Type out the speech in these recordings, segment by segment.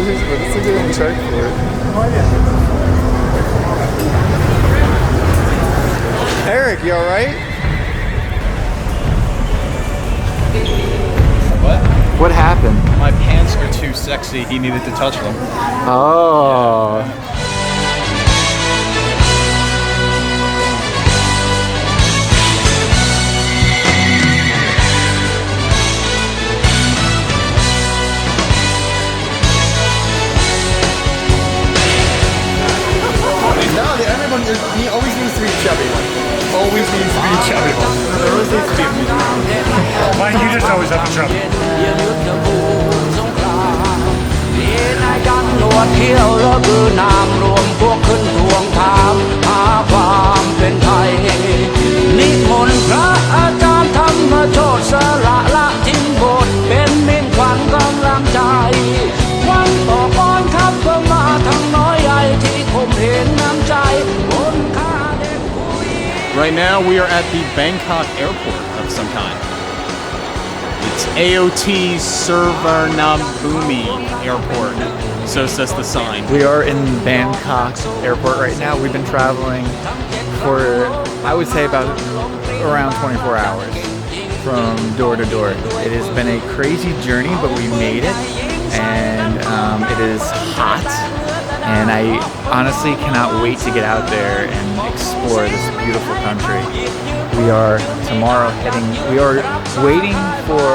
but it's a good check for it. Eric, you alright? What? What happened? My pants are too sexy. He needed to touch them. Oh. Yeah. He always needs to be chubby. Always needs to be chubby. There always needs to be a medium. Mine, you just always have a chubby. นิมนต์พระอาจารย์ธรรมโชติสละละทิ้งบทเป็นมิ่งขวัญกำลังใจวันต่อก่อนครับก็มาทั้งน้อยใหญ่ที่ผมเห็นน้ำใจคนข้าเด็กคุย Right now we are at the Bangkok airport of some kind. It's AOT Suvarnabhumi Airport. So says the sign. We are in Bangkok airport right now. We've been traveling for, I would say, about around 24 hours from door to door. It has been a crazy journey, but we made it, and it is hot, and I honestly cannot wait to get out there and explore this beautiful country. We are tomorrow we are waiting for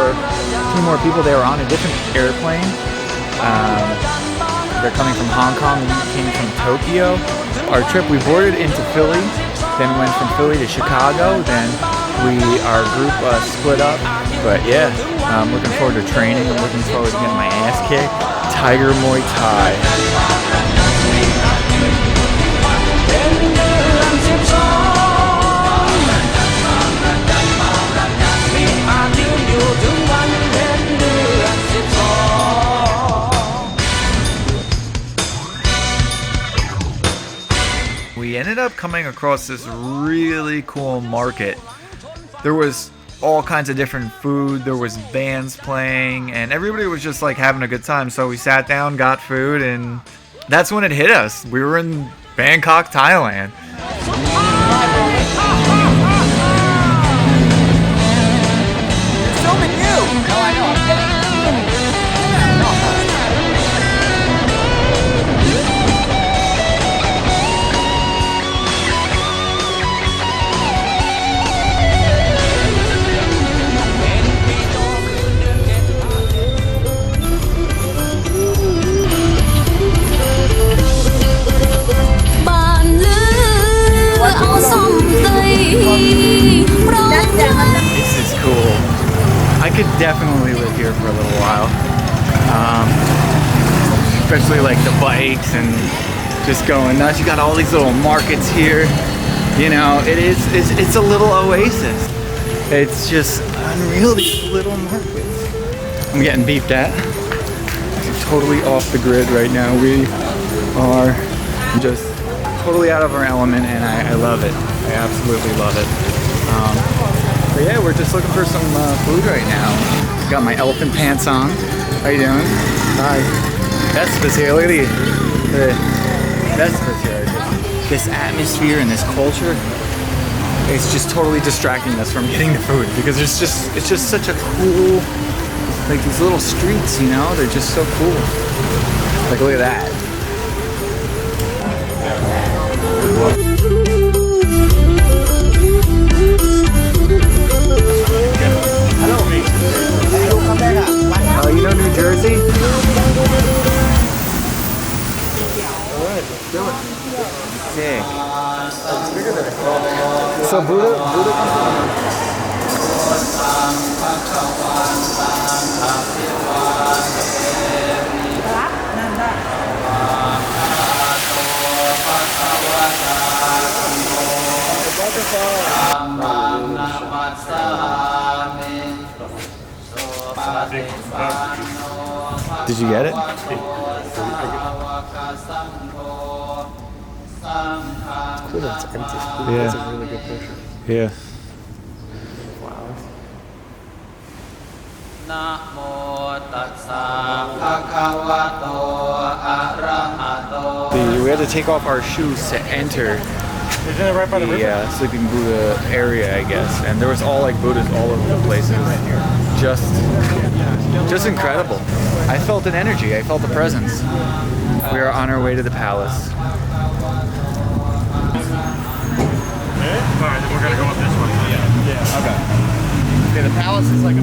2 more people. They are on a different airplane. They're coming from Hong Kong, we came from Tokyo. Our trip, we boarded into Philly, then went from Philly to Chicago, then our group split up. But yeah, I'm looking forward to training, I'm looking forward to getting my ass kicked. Tiger Muay Thai. We ended up coming across this really cool market. There was all kinds of different food, there was bands playing, and everybody was just like having a good time. So we sat down, got food, and that's when it hit us. We were in Bangkok, Thailand. This is cool. I could definitely live here for a little while. Especially like the bikes and just going nuts. You got all these little markets here. You know, it's a little oasis. It's just unreal, these little markets. I'm getting beeped at. I'm totally off the grid right now. We are just totally out of our element, and I love it. I absolutely love it. But yeah, we're just looking for some food right now. Got my elephant pants on. How you doing? Hi. Best specialty. The best specialty. This atmosphere and this culture, it's just totally distracting us from getting the food because it's just such a cool, like these little streets, you know, they're just so cool. Like look at that. Oh, you know New Jersey? Alright, let's do it. Sick. So Buddha Did you get it? Cool that it's empty. Yeah. That's a really good picture. Yeah. Wow. นะโมตัสสะภะคะวะโต We had to take off our shoes to enter Isn't it right by the river? the Sleeping Buddha area, I guess. And there was all like Buddhas all over the places. Just incredible. I felt an energy. I felt the presence. We are on our way to the palace. Alright, then we're gonna go up this one. Yeah. Okay. Okay, the palace is like a...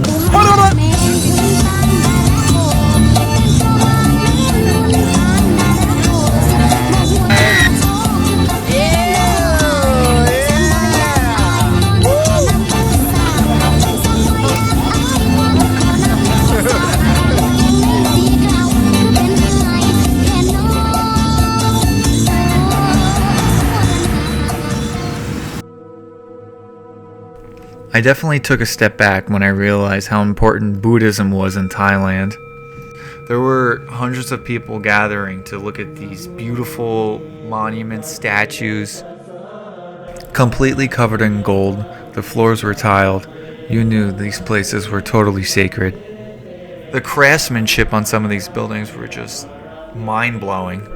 I definitely took a step back when I realized how important Buddhism was in Thailand. There were hundreds of people gathering to look at these beautiful monuments, statues, completely covered in gold. The floors were tiled. You knew these places were totally sacred. The craftsmanship on some of these buildings were just mind-blowing.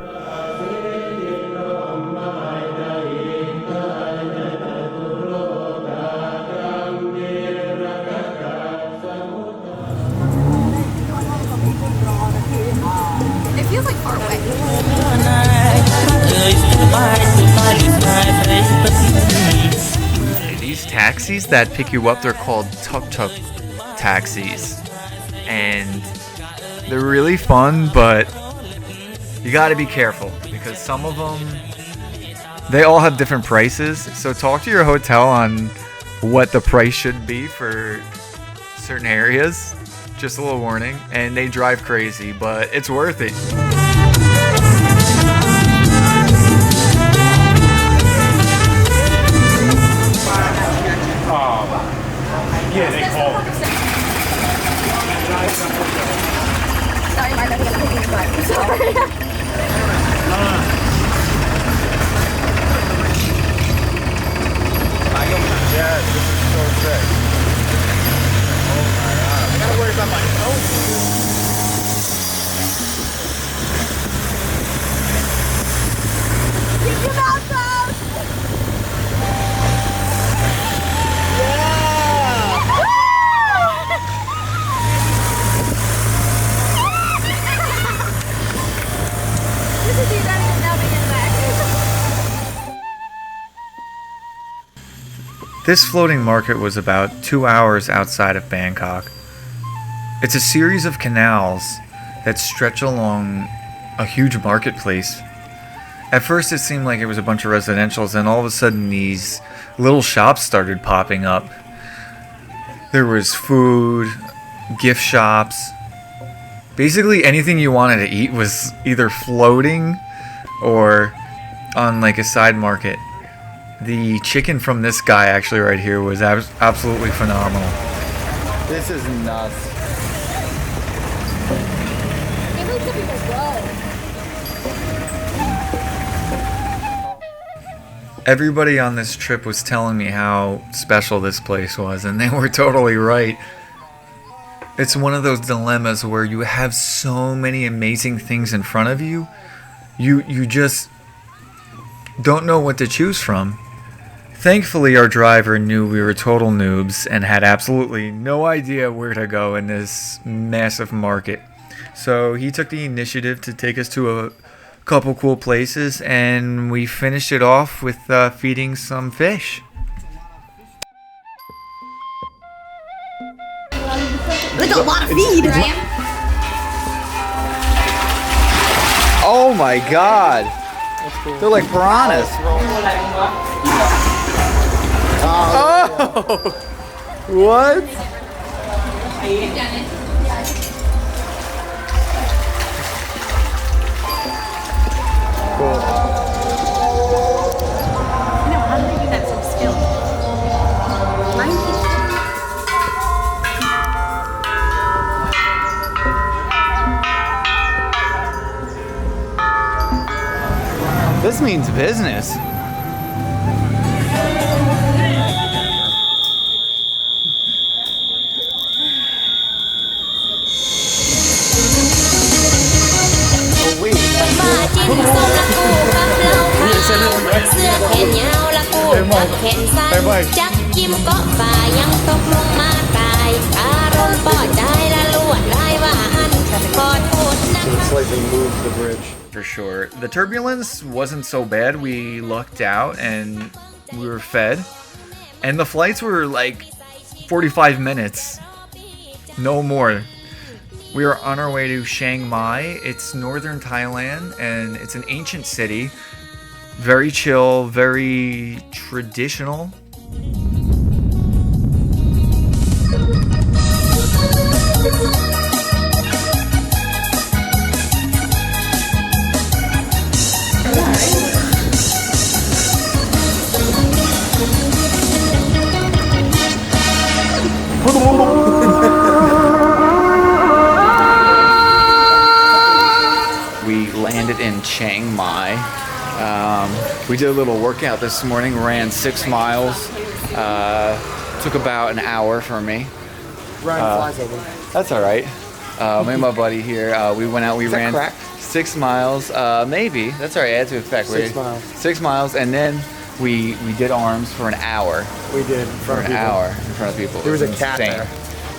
These taxis that pick you up, they're called tuk-tuk taxis. And they're really fun, but you gotta be careful because some of them, they all have different prices. So talk to your hotel on what the price should be for certain areas. Just a little warning. And they drive crazy, but it's worth it. Yeah, they call it. Sorry, my bad. I'm sorry. Yeah, this is so sick. Oh my god. I gotta worry about my phone. Keep your mouth closed. This is you running and numbing in back. This floating market was about 2 hours outside of Bangkok. It's a series of canals that stretch along a huge marketplace. At first it seemed like it was a bunch of residentials, and all of a sudden these little shops started popping up. There was food, gift shops. Basically anything you wanted to eat was either floating or on like a side market. The chicken from this guy actually right here was absolutely phenomenal. This is nuts. It looks like it's low. Everybody on this trip was telling me how special this place was, and they were totally right. It's one of those dilemmas where you have so many amazing things in front of you, you just don't know what to choose from. Thankfully, our driver knew we were total noobs and had absolutely no idea where to go in this massive market. So he took the initiative to take us to a couple cool places, and we finished it off with feeding some fish. That's a lot of feed, man. Oh my god! They're like piranhas. Oh! What? Cool. How do they do that so skilled? This means business. Oh, wait. จักแขนซ้ายจักยิ้มเกาะบ่ายังตกลงมาตายอารมณ์ปอดใจละลวดลายว่าอันขอโทษนะ Looks like they moved the bridge. For sure. The turbulence wasn't so bad. We lucked out and we were fed. And the flights were like 45 minutes. No more. We are on our way to Chiang Mai. It's northern Thailand and it's an ancient city. Very chill, very traditional. We landed in Chiang Mai. We did a little workout this morning, ran 6 miles. Took about an hour for me. Ryan flies over. That's all right. Me and my buddy here, we went out, we ran cracked? 6 miles. Maybe. That's all right, I had to expect. 6 miles. 6 miles, and then we did arms for an hour. We did. For an hour in front of people. There was It a cat insane. there.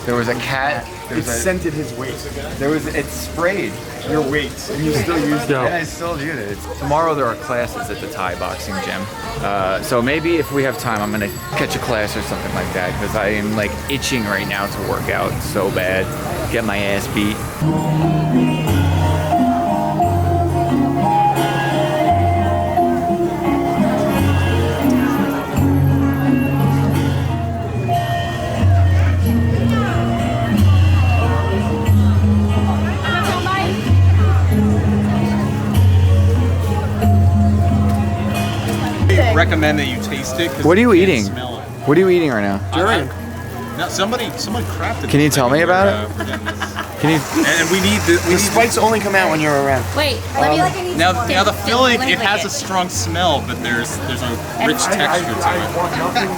There was a cat. It scented his weight. It sprayed. Your weight. And you still used And it. I still do it. Tomorrow there are classes at the Thai boxing gym. So maybe if we have time, I'm gonna catch a class or something like that because I am like itching right now to work out so bad. Get my ass beat. Recommend that you taste it. 'Cause What are you you can't eating? smell it. What are you eating right now? Durian. No, somebody crafted. Can you this tell thing me about for, it? for getting this. Can you? And we need the Spikes only come out when you're around. Wait, now the filling. It has a strong smell, but there's a rich texture to it. want nothing.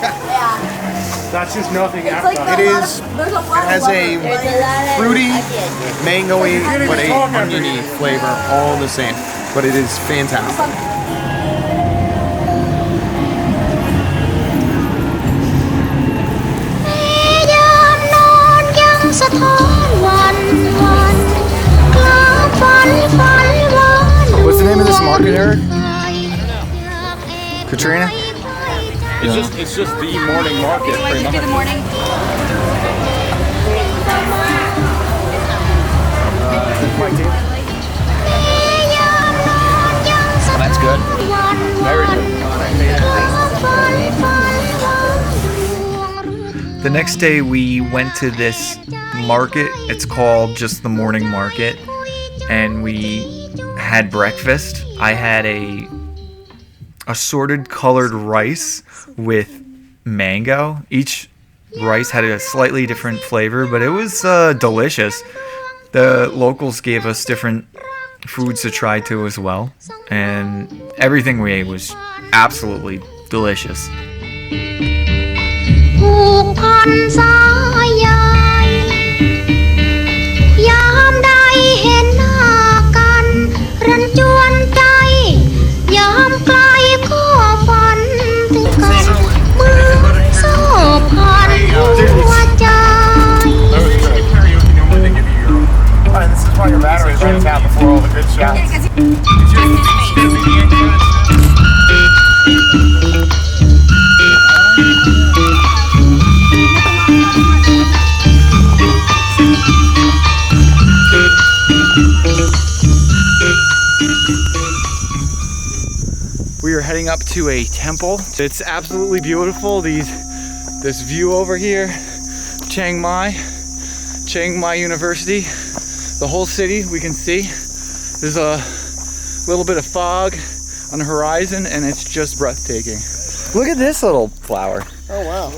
That's just nothing It's like after. It is. It has a fruity, mangoey, but a oniony flavor, all the same. But it is fantastic. What's the name of this market, Eric? Katrina? It's just the morning market. Pretty much. Do the morning. That's good. Very good. The next day we went to this market. It's called just the morning market. And we had breakfast. I had a assorted colored rice with mango. Each rice had a slightly different flavor, but it was delicious. The locals gave us different foods to try too as well, and everything we ate was absolutely delicious. ผูกพันสายใยยามใดเห็นหน้ากันรันจวนใจยามไกลก็ฝันถึงกันเมื่อโซ่พันหัวใจ And this is why your battery runs out before all the good shots. We are heading up to a temple. It's absolutely beautiful. This view over here, Chiang Mai University. The whole city we can see. There's a little bit of fog on the horizon and it's just breathtaking. Look at this little flower. Oh wow.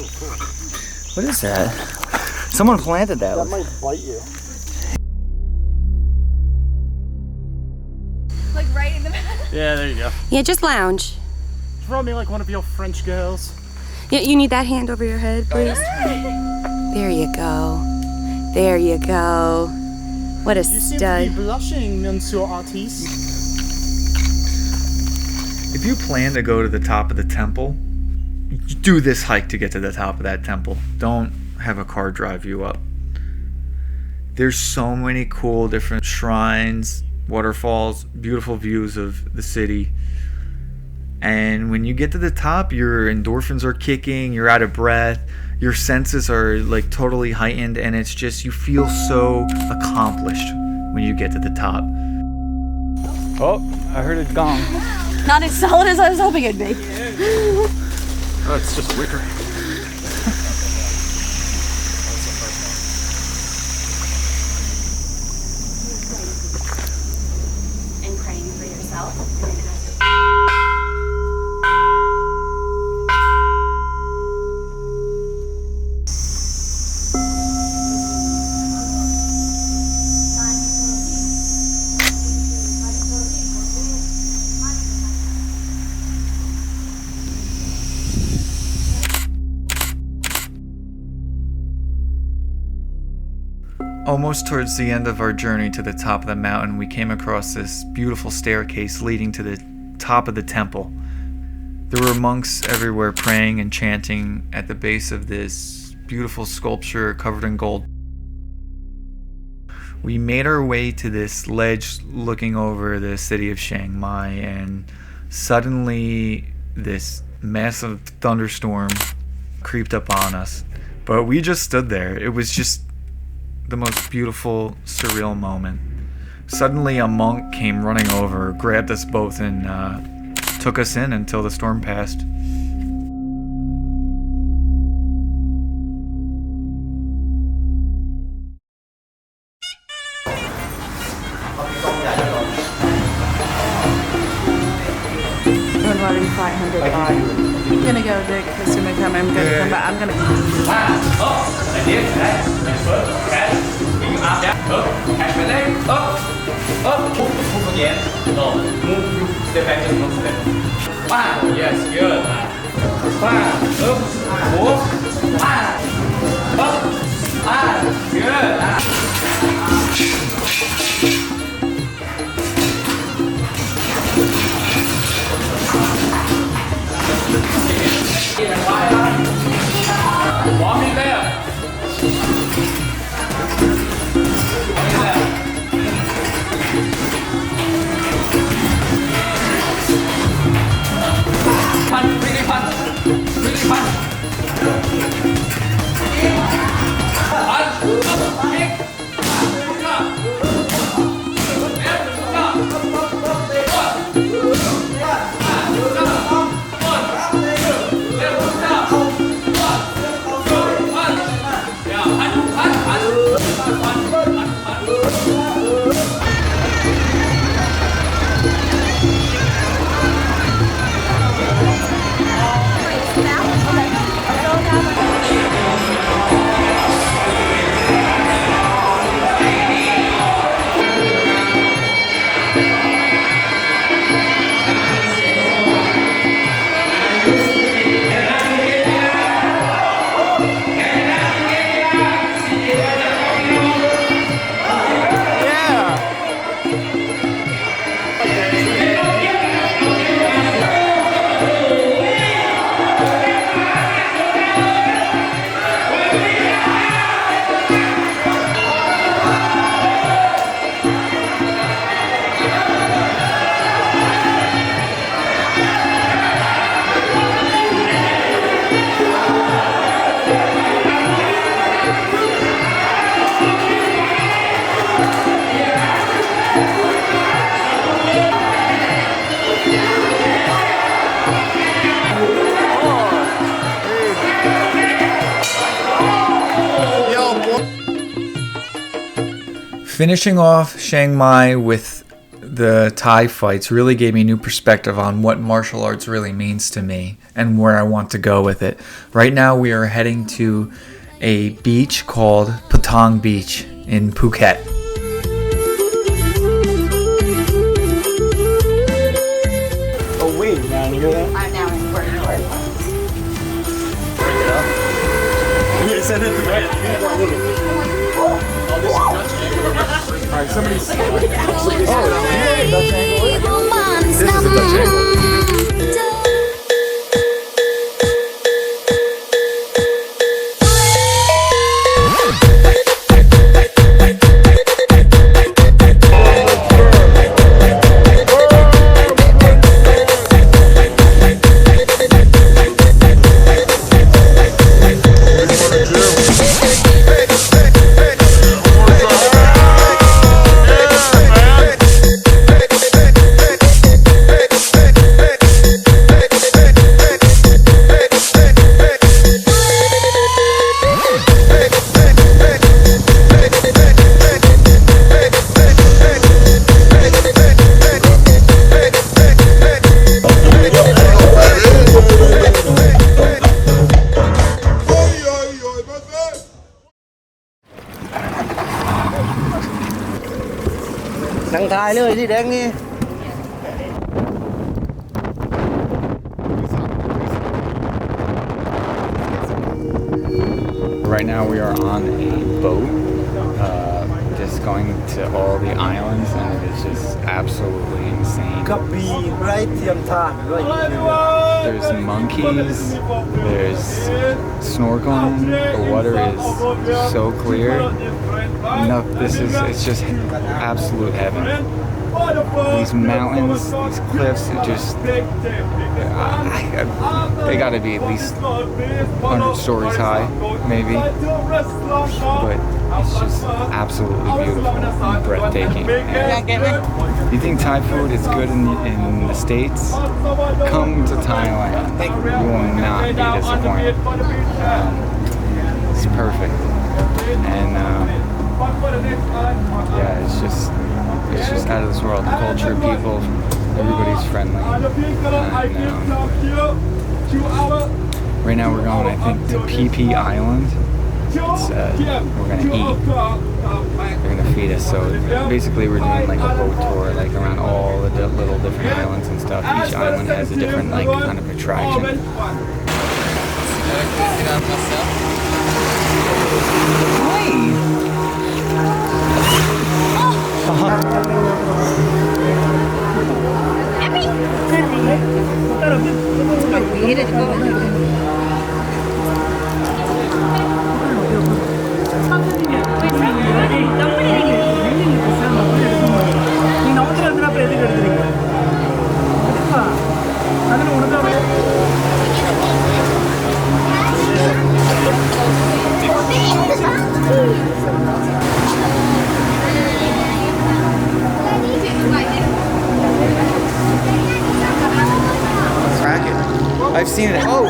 What is that? Someone planted that. That might bite you. Like right in the middle. Yeah, there you go. Yeah, just lounge. Throw me like one of your French girls. Yeah, you need that hand over your head, please. There you go. There you go. What a You seem to stud. be blushing, Monsieur Artiste. If you plan to go to the top of the temple, do this hike to get to the top of that temple. Don't have a car drive you up. There's so many cool different shrines, waterfalls, beautiful views of the city. And when you get to the top, your endorphins are kicking, you're out of breath, your senses are like totally heightened, and it's just, you feel so accomplished when you get to the top. Oh, I heard it gong. Not as solid as I was hoping it'd be. Oh, it's just wicker. And praying for yourself. Almost towards the end of our journey to the top of the mountain, we came across this beautiful staircase leading to the top of the temple. There were monks everywhere praying and chanting at the base of this beautiful sculpture covered in gold. We made our way to this ledge looking over the city of Chiang Mai, and suddenly this massive thunderstorm creeped up on us. But we just stood there. It was just the most beautiful, surreal moment. Suddenly a monk came running over, grabbed us both, and took us in until the storm passed. I'm gonna go dig as soon as I'm gonna come back. I'm gonna Yes, good. Walking there. Punch, really punch. Really punch. Finishing off Chiang Mai with the Thai fights really gave me new perspective on what martial arts really means to me and where I want to go with it. Right now we are heading to a beach called Patong Beach in Phuket. Oh wait, man, you hear that? I'm now in Puerto Rico. You said it right. Alright, somebody's. Oh, you know the Dutch angle is? This is the Dutch angle. นั่งทายเลยที่แดงนี่ Right now we are on a boat, just going to all the islands, and it is just absolutely insane. กระบี่ไร้เทียมทานด้วย There's monkeys, there's snorkeling, the water is so clear. No, it's just absolute heaven. These mountains, these cliffs, it just, they gotta be at least 100 stories high, maybe. But it's just absolutely beautiful and breathtaking. And you think Thai food is good in the States? Come to Thailand. You will not be disappointed. It's perfect. And yeah, it's just out of this world. The culture, people, everybody's friendly. Right now we're going, I think, to PP Island. It's, we're gonna eat. They're gonna feed us. So basically, we're doing like a boat tour, like around all the little different islands and stuff. Each island has a different like kind of attraction. I've seen it. Oh!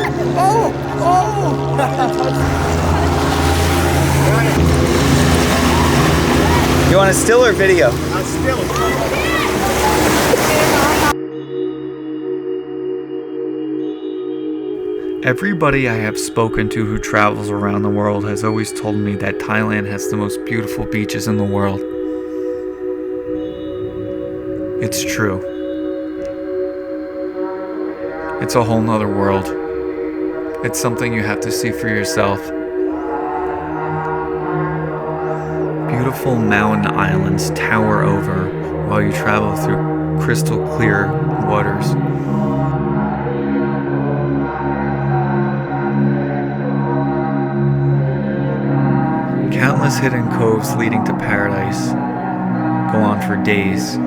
You want a still or video? Still. Everybody I have spoken to who travels around the world has always told me that Thailand has the most beautiful beaches in the world. It's true. It's a whole nother world. It's something you have to see for yourself. Beautiful mountain islands tower over while you travel through crystal clear waters. Countless hidden coves leading to paradise go on for days.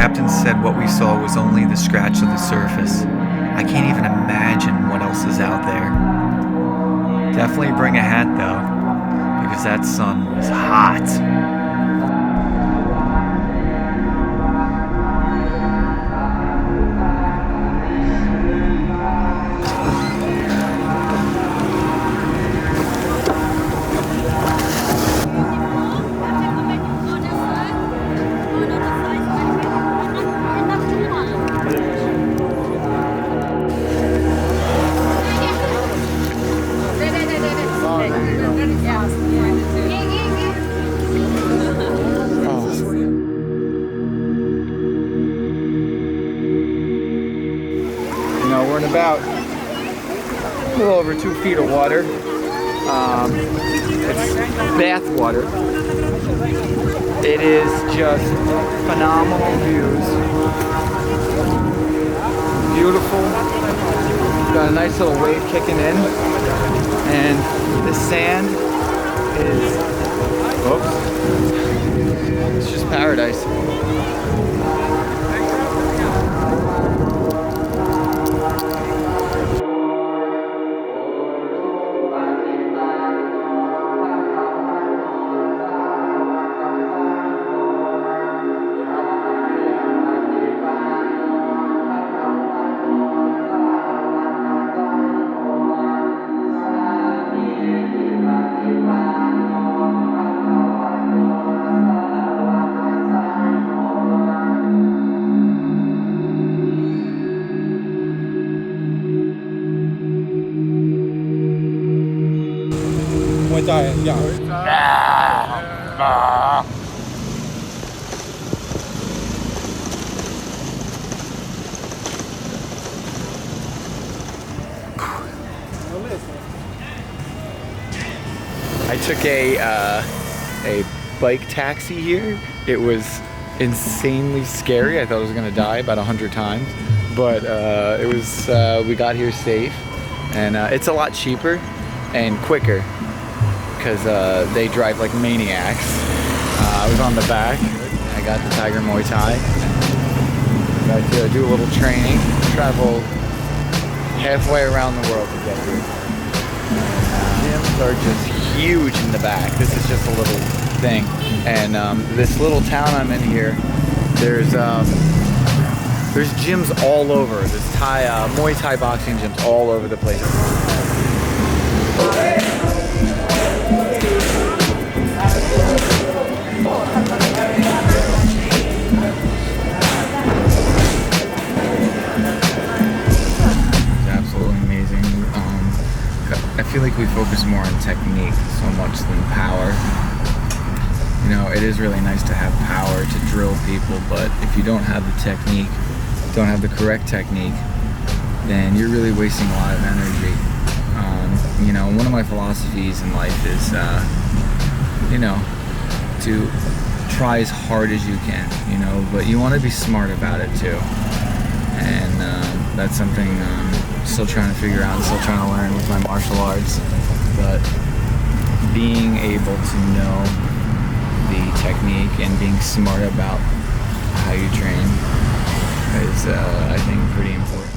captain said what we saw was only the scratch of the surface. I can't even imagine what else is out there. Definitely bring a hat though, because that sun was hot. we're in about a little over 2 feet of water. It's bath water. It is just phenomenal views. Beautiful. Got a nice little wave kicking in. And the sand is, oops, it's just paradise. I took a bike taxi here. It was insanely scary. I thought I was gonna die about 100 times, but it was. We got here safe, and it's a lot cheaper and quicker because they drive like maniacs. I was on the back. I got the Tiger Muay Thai. Got to do a little training. Travel halfway around the world to get here. Gyms are just huge in the back. This is just a little thing. And this little town I'm in here, there's gyms all over. There's Muay Thai boxing gyms all over the place. I feel like we focus more on technique so much than power. You know, it is really nice to have power to drill people, but if you don't have the technique, don't have the correct technique, then you're really wasting a lot of energy. You know, one of my philosophies in life is, you know, to try as hard as you can, you know, but you want to be smart about it too. And that's something I'm still trying to figure out and still trying to learn with my martial arts. But being able to know the technique and being smart about how you train is, I think, pretty important.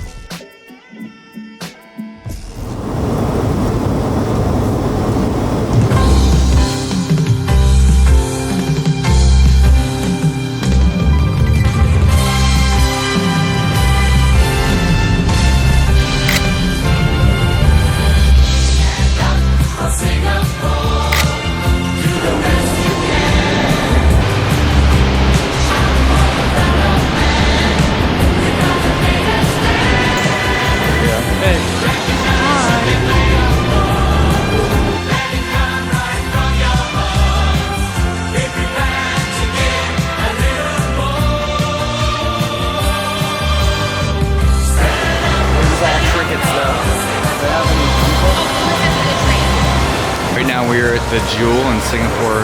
Right now we're at the Jewel in Singapore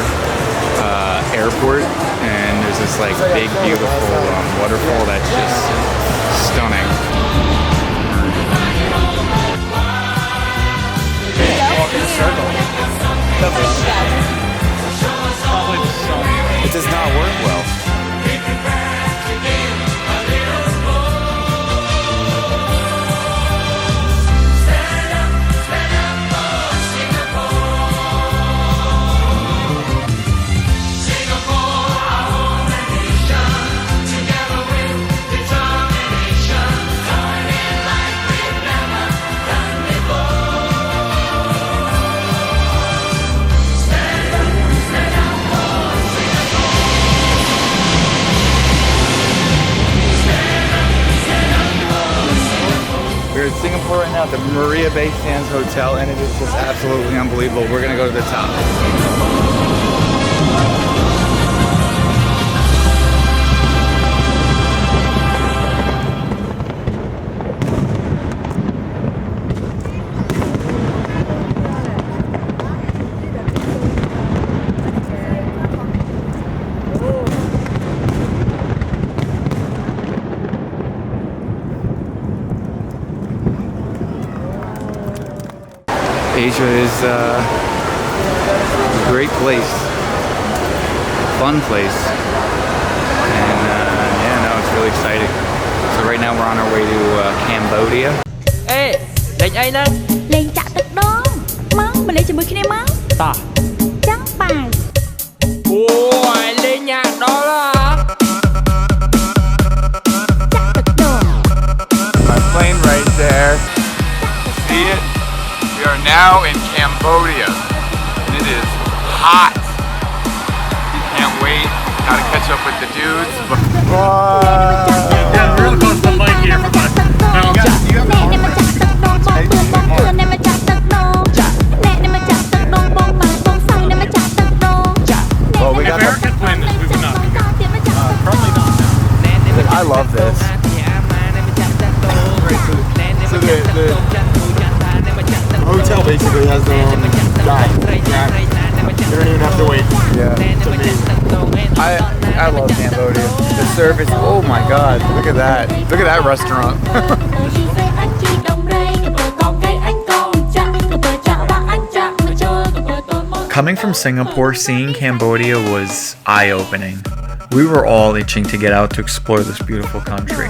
airport, and there's this like big beautiful waterfall that's just stunning. Walk in a circle. It does not work well. We're in Singapore right now at the Marina Bay Sands Hotel, and it is just absolutely unbelievable. We're gonna go to the top. Asia is a great place, fun place, and yeah, no, it's really exciting. So right now we're on our way to Cambodia. Ê, lệnh ai nè? Lên chạទឹកដងមកមកលេងជាមួយគ្នាមក តា ចាំបាយ អូយលេងញ៉ាំដល់ហ៎ ចាក់ទឹកដង My plane right there. See it? We are now in Cambodia, and it is hot. Can't wait. Gotta catch up with the dudes. Yeah, real close to the mic here for my final guy. អ្នកនេះមកចាក់ទឹកដងបងពឿបងពឿអ្នកមកចាក់ទឹកដងអ្នកនេះមកចាក់ទឹកដងបងម៉ាបងសៅអ្នកមកចាក់ទឹកដង Well, we If got Eric the, had planned this, we would not be here. Probably not now. I love this. So the hotel basically has their own guy. You don't even have to wait. Yeah. It's amazing. I love Cambodia. The service, oh my god, look at that. Look at that restaurant. Coming from Singapore, seeing Cambodia was eye-opening. We were all itching to get out to explore this beautiful country.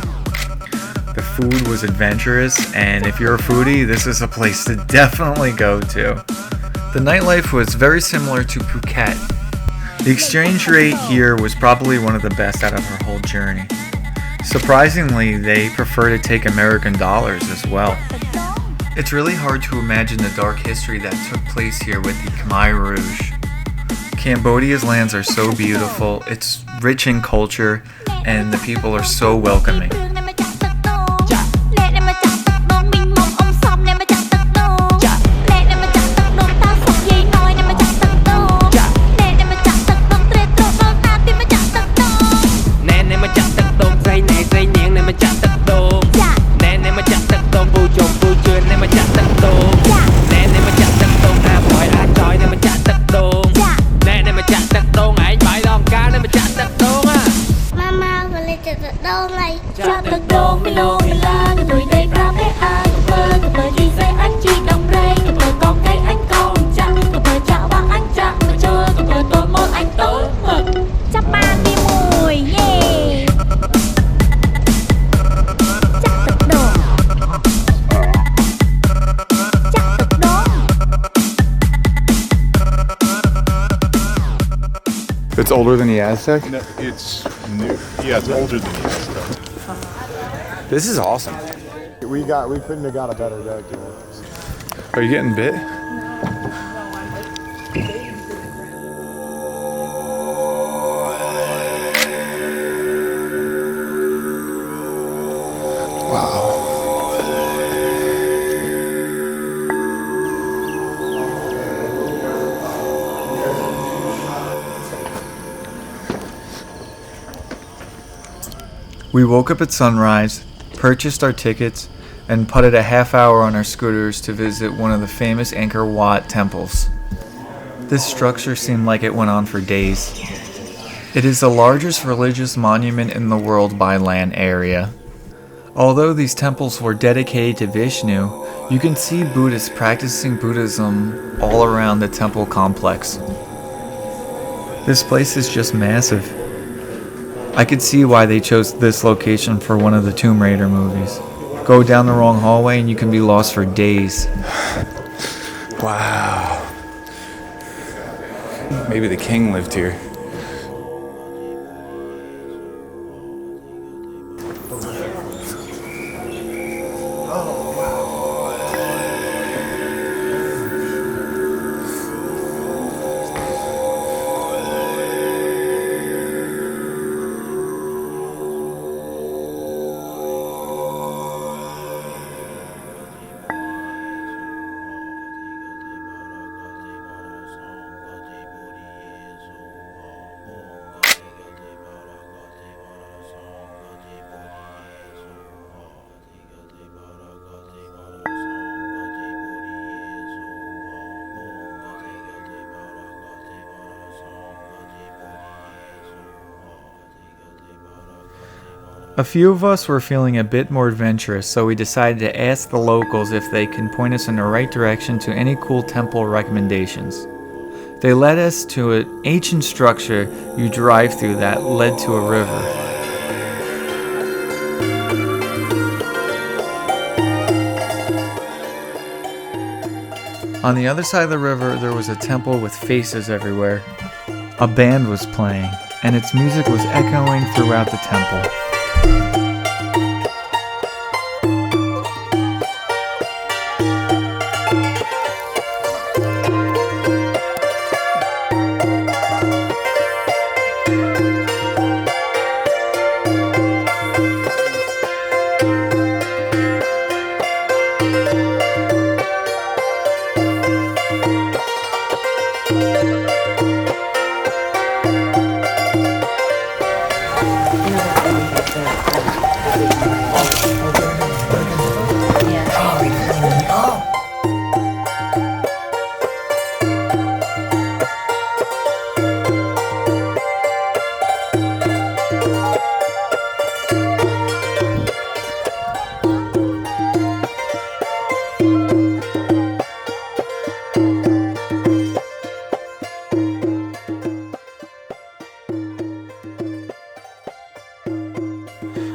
The food was adventurous, and if you're a foodie, this is a place to definitely go to. The nightlife was very similar to Phuket. The exchange rate here was probably one of the best out of our whole journey. Surprisingly, they prefer to take American dollars as well. It's really hard to imagine the dark history that took place here with the Khmer Rouge. Cambodia's lands are so beautiful, it's rich in culture, and the people are so welcoming. It's older than the Aztec? No, it's new. Yeah, it's older than the Aztec. This is awesome. We couldn't have got a better deck. Are you getting bit? We woke up at sunrise, purchased our tickets, and putted a half hour on our scooters to visit one of the famous Angkor Wat temples. This structure seemed like it went on for days. It is the largest religious monument in the world by land area. Although these temples were dedicated to Vishnu, you can see Buddhists practicing Buddhism all around the temple complex. This place is just massive. I could see why they chose this location for one of the Tomb Raider movies. Go down the wrong hallway and you can be lost for days. Wow. Maybe the king lived here. A few of us were feeling a bit more adventurous, so we decided to ask the locals if they can point us in the right direction to any cool temple recommendations. They led us to an ancient structure you drive through that led to a river. On the other side of the river, there was a temple with faces everywhere. A band was playing, and its music was echoing throughout the temple.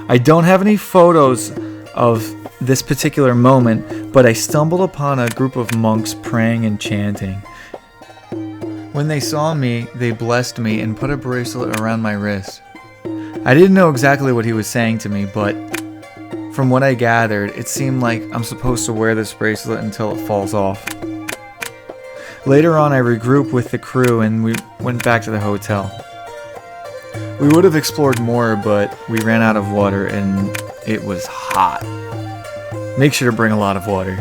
I don't have any photos of this particular moment, but I stumbled upon a group of monks praying and chanting. When they saw me, they blessed me and put a bracelet around my wrist. I didn't know exactly what he was saying to me, but from what I gathered, it seemed like I'm supposed to wear this bracelet until it falls off. Later on, I regrouped with the crew and we went back to the hotel. We would have explored more, but we ran out of water and it was hot. Make sure to bring a lot of water.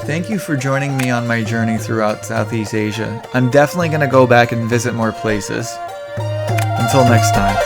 Thank you for joining me on my journey throughout Southeast Asia. I'm definitely going to go back and visit more places. Until next time.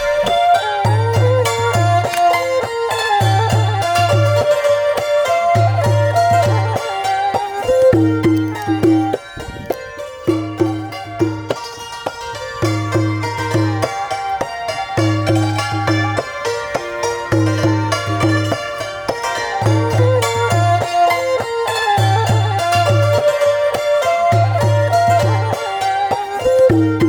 Thank you.